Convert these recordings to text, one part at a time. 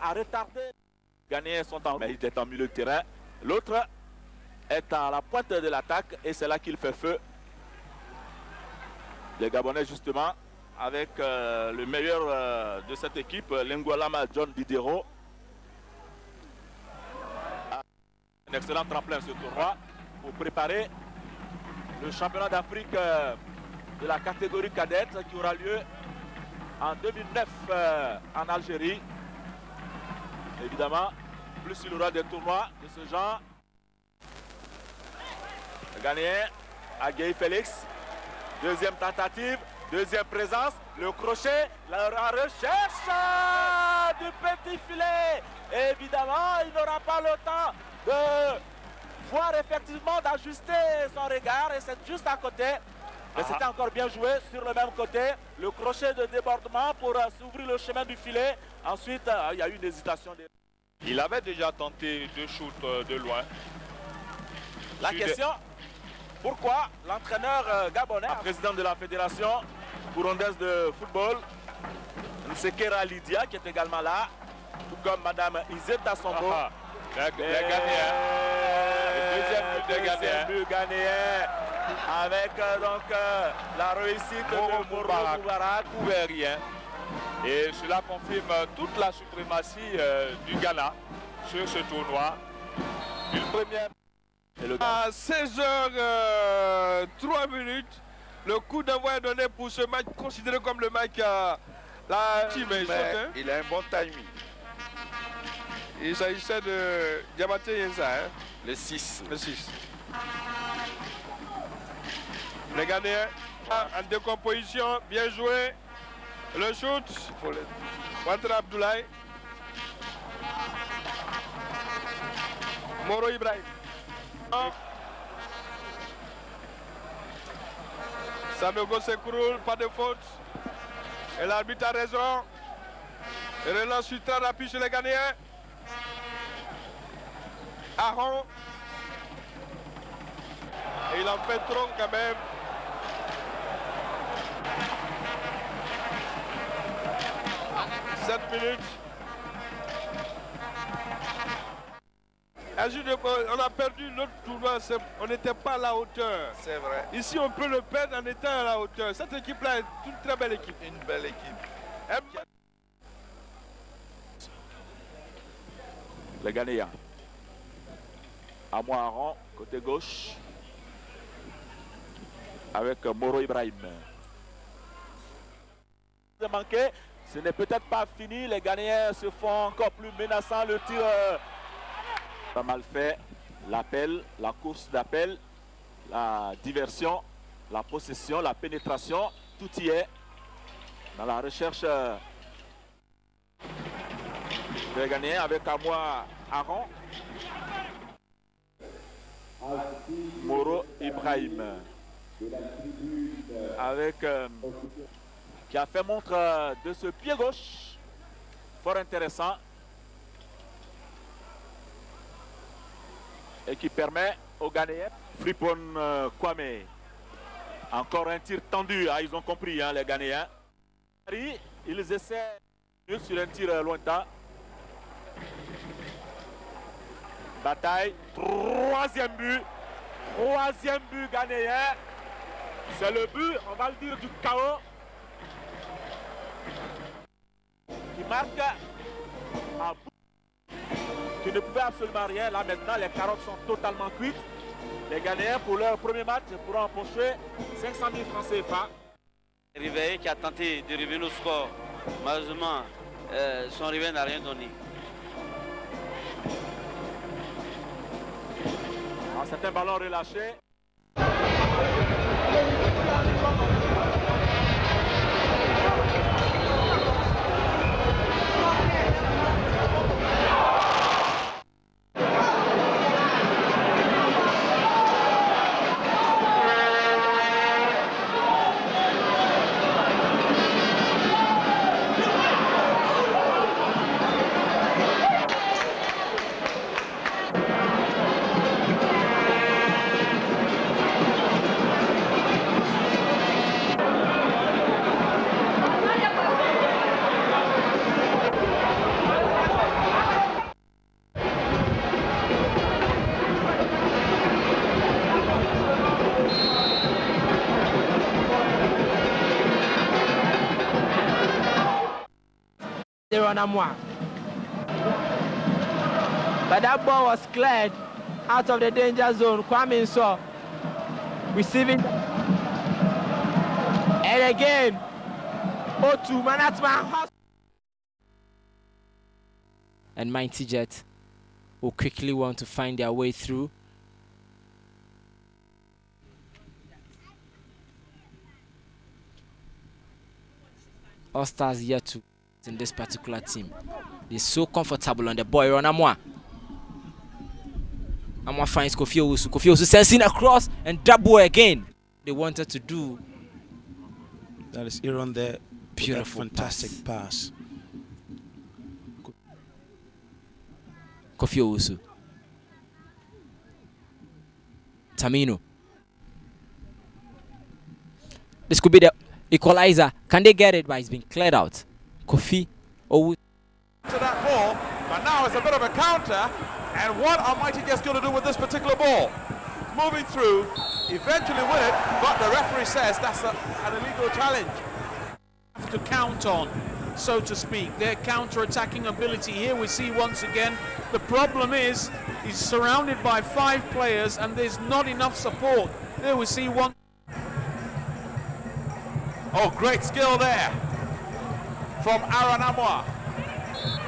à retarder. Les Ghanéens sont en, mais il est en milieu de terrain. L'autre est à la pointe de l'attaque et c'est là qu'il fait feu. Les Gabonais justement avec le meilleur de cette équipe, Lengwalama John Didero. Un excellent tremplin ce tournoi pour préparer le championnat d'Afrique de la catégorie cadette qui aura lieu en 2009 en Algérie. Évidemment, plus il y aura des tournois de ce genre. Le Ghanéen, Agueï Félix. Deuxième tentative, deuxième présence. Le crochet, la recherche du petit filet. Évidemment, il n'aura pas le temps de voir effectivement d'ajuster son regard. Et c'est juste à côté. Mais c'était encore bien joué sur le même côté. Le crochet de débordement pour s'ouvrir le chemin du filet. Ensuite, il y a eu une hésitation. Il avait déjà tenté deux shoots de loin. La question, pourquoi l'entraîneur gabonais, président de la fédération burundaise de football, Nsekera Lydia, qui est également là, tout comme Madame Izeta Sombo. Les Ghanéens. Le deuxième but ghanéen. Avec donc la réussite de Moro Moubarak. Couvert rien. Et cela confirme toute la suprématie du Ghana sur ce tournoi. Une première. À 16h03, le coup d'envoi est donné pour ce match considéré comme le match il a un bon timing. Il s'agissait de Diabaté Yenza, hein? Le 6. Le 6. Les Ghanéens en décomposition, bien joué. Le shoot, Ouattara Abdoulaye. Moro Ibrahim. Sanogo s'écroule, pas de faute. Et l'arbitre a raison. Et relance ultra rapide chez les Ghanéens. Aron. Et il en fait trop quand même. On a perdu notre tournoi, on n'était pas à la hauteur. C'est vrai. Ici, on peut le perdre en étant à la hauteur. Cette équipe-là est une très belle équipe. Une belle équipe. Les Ghanéens. Amo Aron, côté gauche. Avec Moro Ibrahim. Manqué. Ce n'est peut-être pas fini. Les Ghanéens se font encore plus menaçants. Le tir pas mal fait. L'appel, la course d'appel, la diversion, la possession, la pénétration. Tout y est dans la recherche des Ghanéens avec à moi Aron. Moro Ibrahim. Avec... qui a fait montre de ce pied gauche, fort intéressant, et qui permet aux Ghanéens, Fripon Kwame, encore un tir tendu, hein, ils ont compris hein, les Ghanéens. Ils essaient sur un tir lointain. Bataille, troisième but ghanéen, c'est le but, on va le dire, du chaos. Qui marque un bout qui ne pouvait absolument rien. Là maintenant les carottes sont totalement cuites. Les Ghanéens pour leur premier match pourront empocher 500 000 francs CFA. Réveillé qui a tenté de revenir au score. Malheureusement, son réveil n'a rien donné. C'est un ballon relâché. Aronamwa. But that ball was cleared out of the danger zone. Kwame Nso receiving. And again, O2 Manatma. And Mighty Jet will quickly want to find their way through. All Stars yet to in this particular team. They're so comfortable on the boy Aronamwa. Amwa finds Kofi Owusu. Kofi Owusu sends in across and double again. They wanted to do. That is Aaron there. Beautiful fantastic pass. Kofi Owusu. Tamino. This could be the equalizer. Can they get it? But it's been cleared out. Kofi Owusu. To that ball, but now it's a bit of a counter. And what are Mighty Jets going to do with this particular ball? Moving through, eventually win it, but the referee says that's an illegal challenge. Have to count on, so to speak, their counter-attacking ability. Here we see once again, the problem is he's surrounded by 5 players and there's not enough support. There we see one. Oh, great skill there from Aronamwa.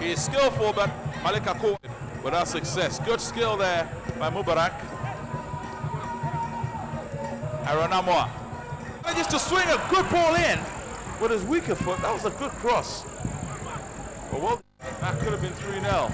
He is skillful, but Malika caught it without success. Good skill there by Mubarak. Aronamwa manages to swing a good ball in with his weaker foot. That was a good cross. But well, that could have been 3-0.